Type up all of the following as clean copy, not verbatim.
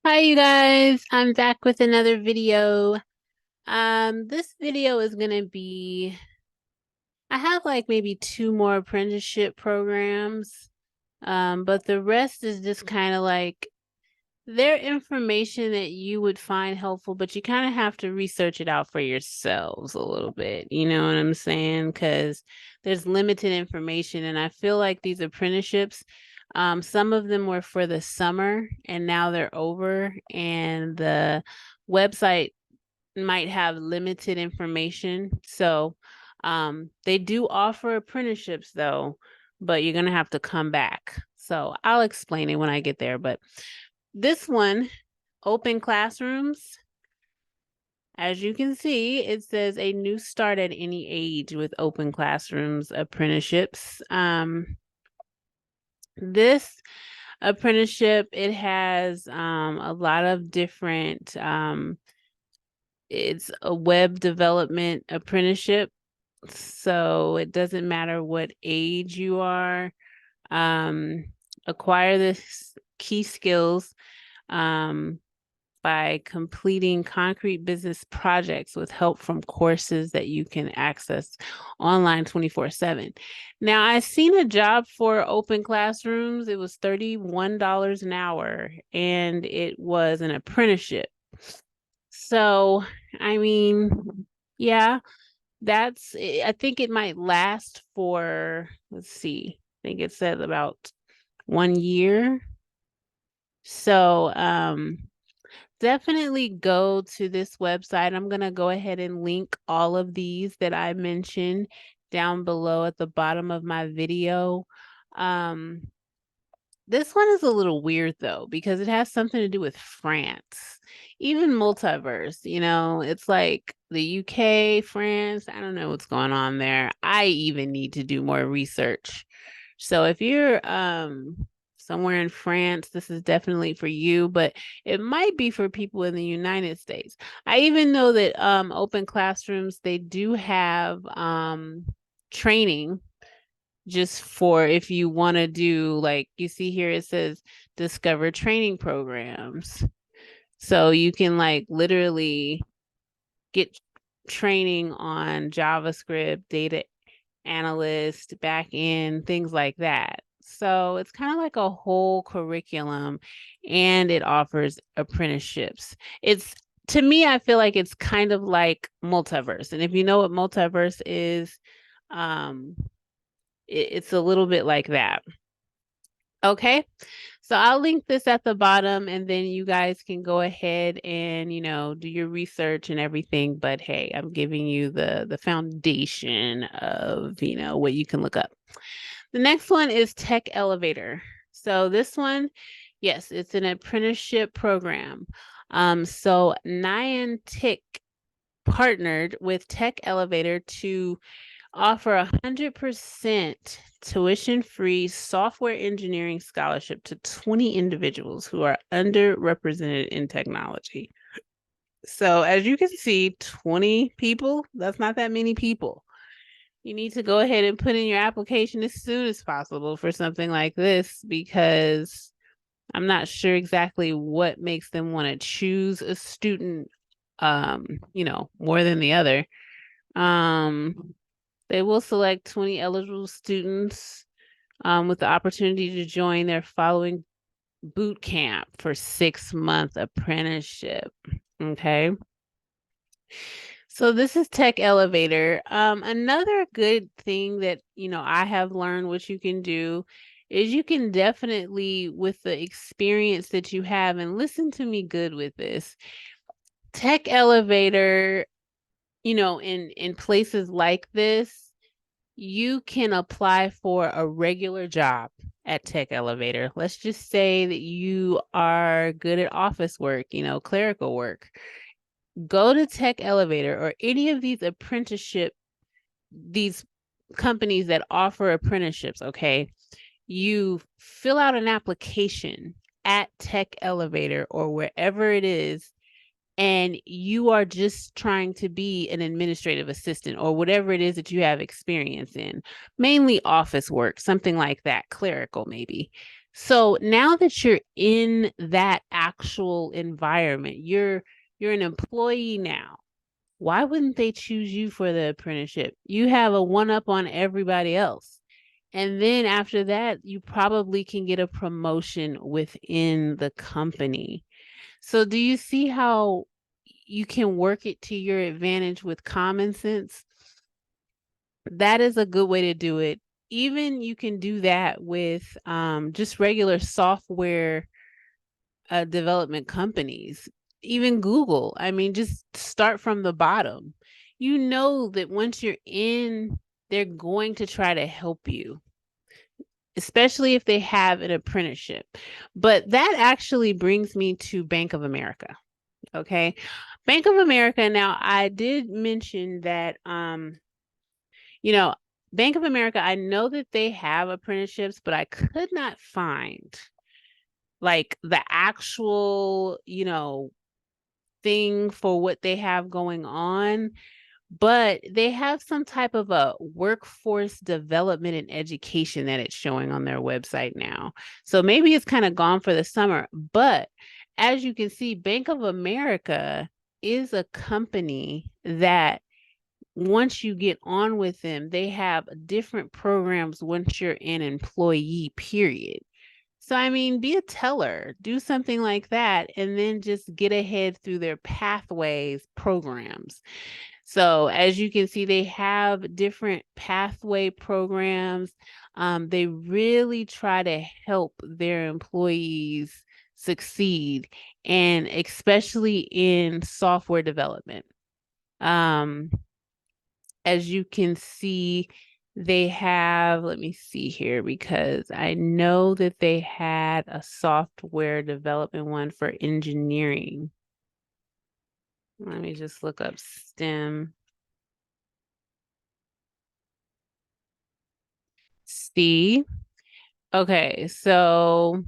Hi you guys, I'm back with another video. This video is gonna be, I have like maybe two more apprenticeship programs, but the rest is just kind of like their information that you would find helpful, but you kind of have to research it out for yourselves a little bit. You know what I'm saying? Because there's limited information, and I feel like these apprenticeships, some of them were for the summer, and now they're over, and the website might have limited information. So, they do offer apprenticeships though, but you're gonna have to come back. So I'll explain it when I get there, but this one, open classrooms, as you can see, it says a new start at any age with open classrooms apprenticeships. This apprenticeship, it has a lot of different, it's a web development apprenticeship. So it doesn't matter what age you are. Um, Acquire this key skills. Um, by completing concrete business projects with help from courses that you can access online 24/7. Now, I've seen a job for open classrooms. It was $31 an hour and it was an apprenticeship. So, I mean, yeah, I think it might last for, let's see, I think it said about 1 year. So, definitely go to this website. I'm going to go ahead and link all of these that I mentioned down below at the bottom of my video. Um, this one is a little weird though, because it has something to do with France, even multiverse, it's like the UK, France, I don't know what's going on there. I even need to do more research. So if you're somewhere in France, this is definitely for you, but it might be for people in the United States. I even know that open classrooms, they do have training just for if you want to do, like you see here, it says discover training programs. So you can like literally get training on JavaScript, data analyst, back end, things like that. So it's kind of like a whole curriculum and it offers apprenticeships. It's To me, I feel like it's kind of like multiverse. And if you know what multiverse is, um, it's a little bit like that. Okay. So I'll link this at the bottom and then you guys can go ahead and, do your research and everything. But hey, I'm giving you the foundation of, what you can look up. The next one is Tech Elevator. So this one, yes, it's an apprenticeship program. So Niantic partnered with Tech Elevator to offer 100% tuition-free software engineering scholarship to 20 individuals who are underrepresented in technology. So as you can see, 20 people, that's not that many people. You need to go ahead and put in your application as soon as possible for something like this because I'm not sure exactly what makes them want to choose a student, more than the other. Um, they will select 20 eligible students with the opportunity to join their following boot camp for 6-month apprenticeship. Okay. So this is Tech Elevator. Another good thing that, I have learned what you can do is you can definitely, with the experience that you have, and listen to me good with this, Tech Elevator, in places like this, you can apply for a regular job at Tech Elevator. Let's just say that you are good at office work, clerical work. Go to Tech Elevator or any of these companies that offer apprenticeships, okay? You fill out an application at Tech Elevator or wherever it is, and you are just trying to be an administrative assistant or whatever it is that you have experience in, mainly office work, something like that, clerical maybe. So now that you're in that actual environment, you're an employee now. Why wouldn't they choose you for the apprenticeship? You have a one up on everybody else. And then after that, you probably can get a promotion within the company. So do you see how you can work it to your advantage with common sense? That is a good way to do it. Even you can do that with just regular software development companies, even Google. I mean, just start from the bottom. You know that once you're in, they're going to try to help you, especially if they have an apprenticeship. But that actually brings me to Bank of America. Okay. Bank of America. Now, I did mention that, you know, Bank of America, I know that they have apprenticeships, but I could not find like the actual, thing for what they have going on, but they have some type of a workforce development and education that it's showing on their website now. So maybe it's kind of gone for the summer, but as you can see, Bank of America is a company that once you get on with them, they have different programs once you're an employee, period. So, I mean, be a teller, do something like that, and then just get ahead through their pathways programs. So, as you can see, they have different pathway programs. They really try to help their employees succeed, and especially in software development. Um, as you can see, they have, let me see here, because I know that they had a software development one for engineering. Let me just look up STEM. See? Okay, so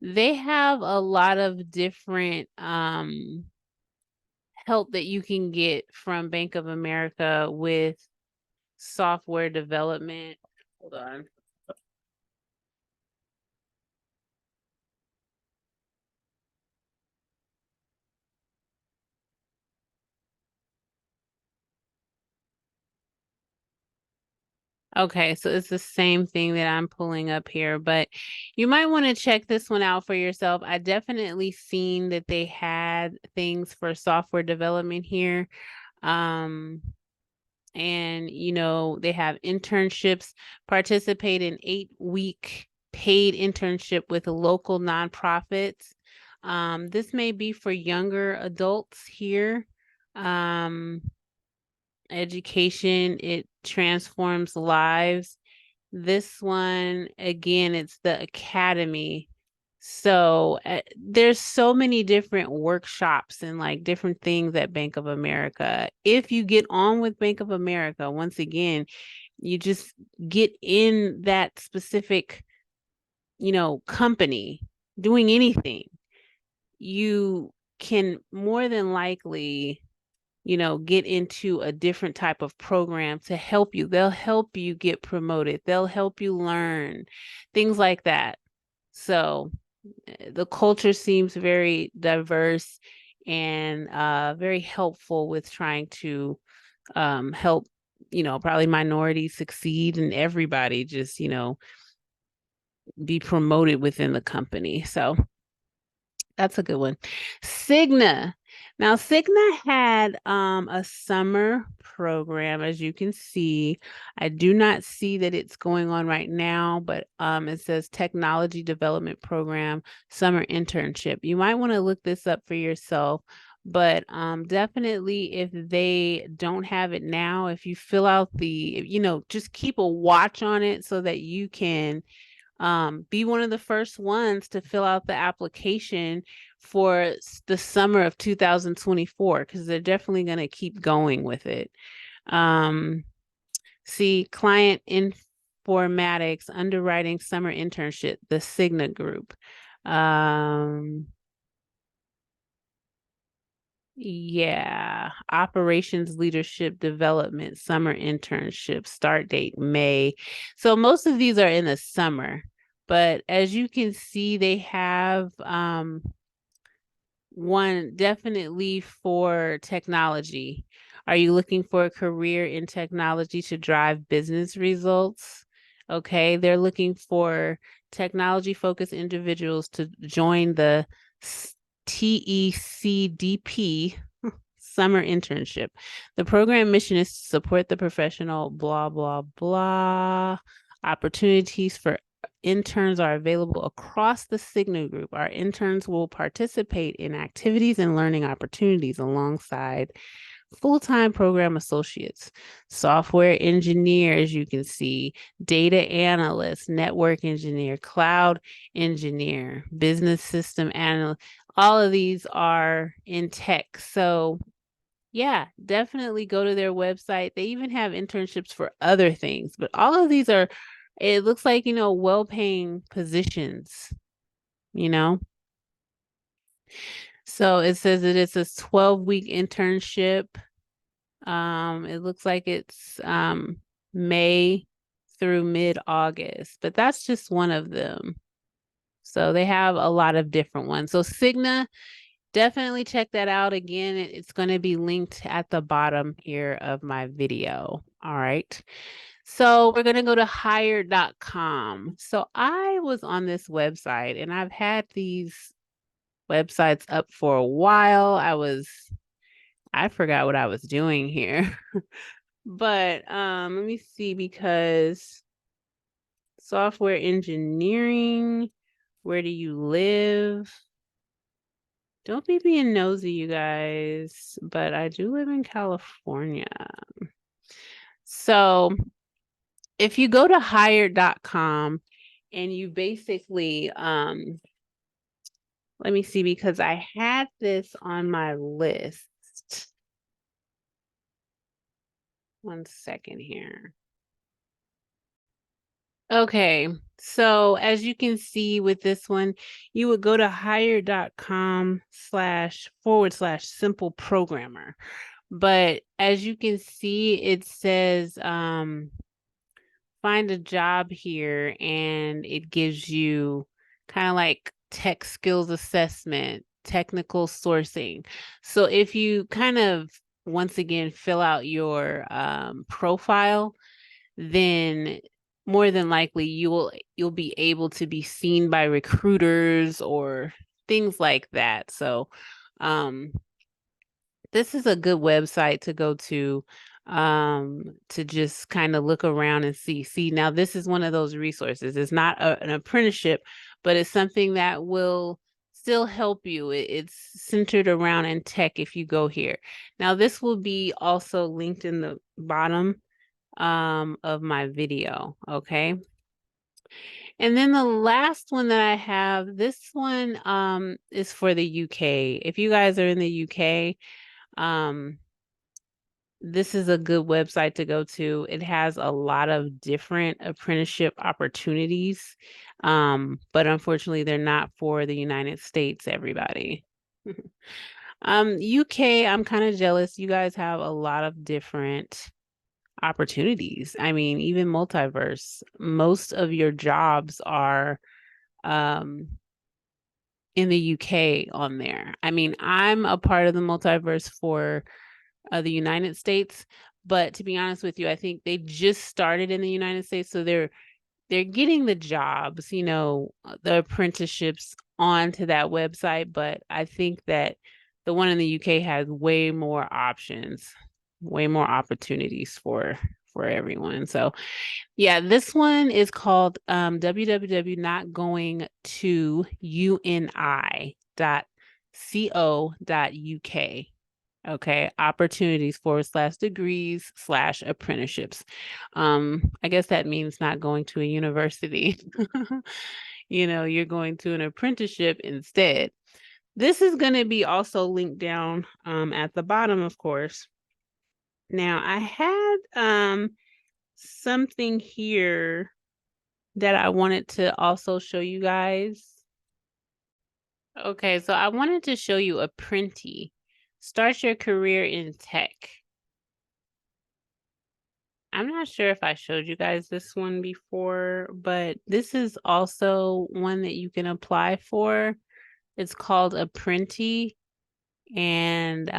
they have a lot of different help that you can get from Bank of America with software development. Hold on. Okay, so it's the same thing that I'm pulling up here, but you might want to check this one out for yourself. I definitely seen that they had things for software development here. Um, and they have internships, participate in 8-week paid internship with local nonprofits. This may be for younger adults here. Um, Education, it transforms lives. This one, again, it's the academy. So there's so many different workshops and like different things at Bank of America. If you get on with Bank of America, once again, you just get in that specific, company doing anything, you can more than likely get into a different type of program to help you. They'll help you get promoted. They'll help you learn things like that. So the culture seems very diverse and very helpful with trying to help, probably minorities succeed and everybody just, be promoted within the company. So that's a good one. Cigna. Now, Cigna had a summer program, as you can see. I do not see that it's going on right now, but it says Technology Development Program Summer Internship. You might want to look this up for yourself, but definitely if they don't have it now, if you fill out just keep a watch on it so that you can be one of the first ones to fill out the application for the summer of 2024 because they're definitely going to keep going with it. Um, See, client informatics underwriting summer internship, the Cigna group. Um, Yeah, operations leadership development summer internship start date May. So most of these are in the summer, but as you can see, they have one definitely for technology. Are you looking for a career in technology to drive business results? Okay, they're looking for technology-focused individuals to join the TECDP summer internship. The program mission is to support the professional blah blah blah. Opportunities for interns are available across the Cigna Group. Our interns will participate in activities and learning opportunities alongside full-time program associates, software engineer, as you can see, data analyst, network engineer, cloud engineer, business system analyst. All of these are in tech. So yeah, definitely go to their website. They even have internships for other things, but all of these are, it looks like, well-paying positions, you know? So it says that it's a 12-week internship. It looks like it's May through mid-August, but that's just one of them. So they have a lot of different ones. So Cigna, definitely check that out. Again, it's going to be linked at the bottom here of my video. All right. So we're going to go to hired.com. So I was on this website and I've had these websites up for a while. I forgot what I was doing here. But let me see, because software engineering, where do you live? Don't be being nosy, you guys, but I do live in California. So if you go to hired.com and you basically, let me see, because I had this on my list. One second here. Okay, so as you can see with this one, you would go to hire.com//simple programmer. But as you can see, it says find a job here, and it gives you kind of like tech skills assessment, technical sourcing. So if you kind of once again fill out your profile, then more than likely you'll be able to be seen by recruiters or things like that. So this is a good website to go to just kind of look around and see. Now this is one of those resources. It's not an apprenticeship, but it's something that will still help you. It's centered around in tech if you go here. Now this will be also linked in the bottom of my video, okay? And then the last one that I have, this one is for the UK. If you guys are in the UK, this is a good website to go to. It has a lot of different apprenticeship opportunities, but unfortunately, they're not for the United States, everybody. UK, I'm kind of jealous. You guys have a lot of different opportunities. I mean, even multiverse, most of your jobs are um in the UK on there. I mean, I'm a part of the multiverse for the United States, but to be honest with you, I think they just started in the United States, so they're getting the jobs, the apprenticeships onto that website, but I think that the one in the UK has way more options, way more opportunities for everyone. So yeah, this one is called www.goingtouni.co.uk. Okay, opportunities /degrees/apprenticeships. I guess that means not going to a university. You're going to an apprenticeship instead. This is going to be also linked down at the bottom, of course. Now, I had something here that I wanted to also show you guys. Okay, so I wanted to show you Apprenti. Start your career in tech. I'm not sure if I showed you guys this one before, but this is also one that you can apply for. It's called Apprentice. And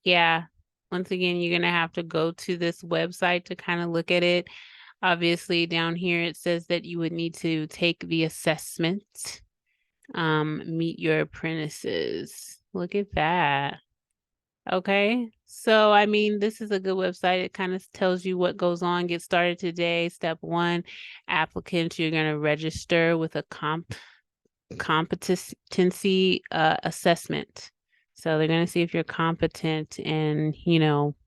yeah, once again, you're going to have to go to this website to kind of look at it. Obviously, down here it says that you would need to take the assessment, meet your apprentices. Look at that. Okay. So, I mean, this is a good website. It kind of tells you what goes on. Get started today. Step 1, applicants, you're going to register with a competency assessment. So they're going to see if you're competent in,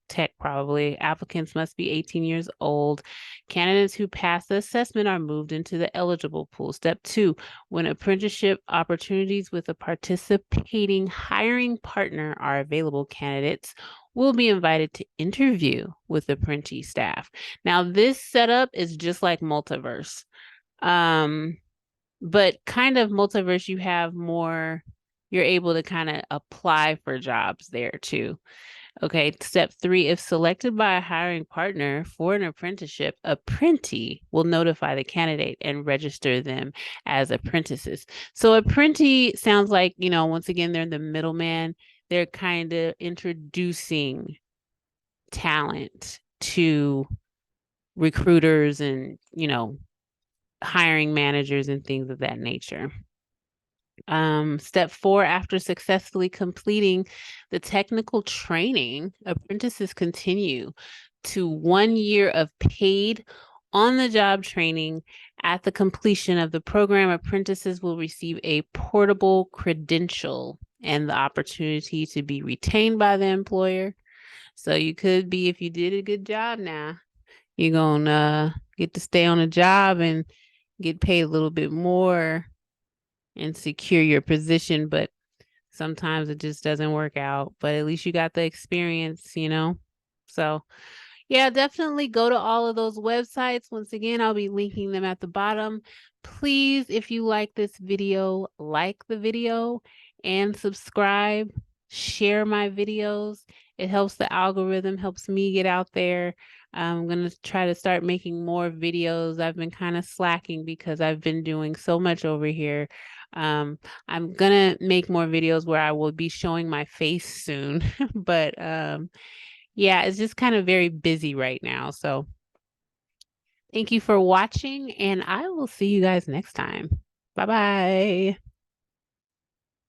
tech probably. Applicants must be 18 years old. Candidates who pass the assessment are moved into the eligible pool. Step 2, when apprenticeship opportunities with a participating hiring partner are available, candidates will be invited to interview with apprentice staff. Now, this setup is just like Multiverse. But kind of Multiverse, you have more, you're able to kind of apply for jobs there too. Okay, step 3, if selected by a hiring partner for an apprenticeship, apprentice will notify the candidate and register them as apprentices. So apprentice sounds like, once again, they're the middleman. They're kind of introducing talent to recruiters and, hiring managers and things of that nature. Step 4, after successfully completing the technical training, apprentices continue to 1 year of paid on-the-job training. At the completion of the program, apprentices will receive a portable credential and the opportunity to be retained by the employer. So you could be, if you did a good job now, you're going to get to stay on a job and get paid a little bit more and secure your position, but sometimes it just doesn't work out. But at least you got the experience, So yeah, definitely go to all of those websites. Once again, I'll be linking them at the bottom. Please, if you like this video, like the video and subscribe, share my videos. It helps the algorithm, helps me get out there. I'm going to try to start making more videos. I've been kind of slacking because I've been doing so much over here. I'm going to make more videos where I will be showing my face soon, but yeah, it's just kind of very busy right now. So thank you for watching, and I will see you guys next time. Bye-bye.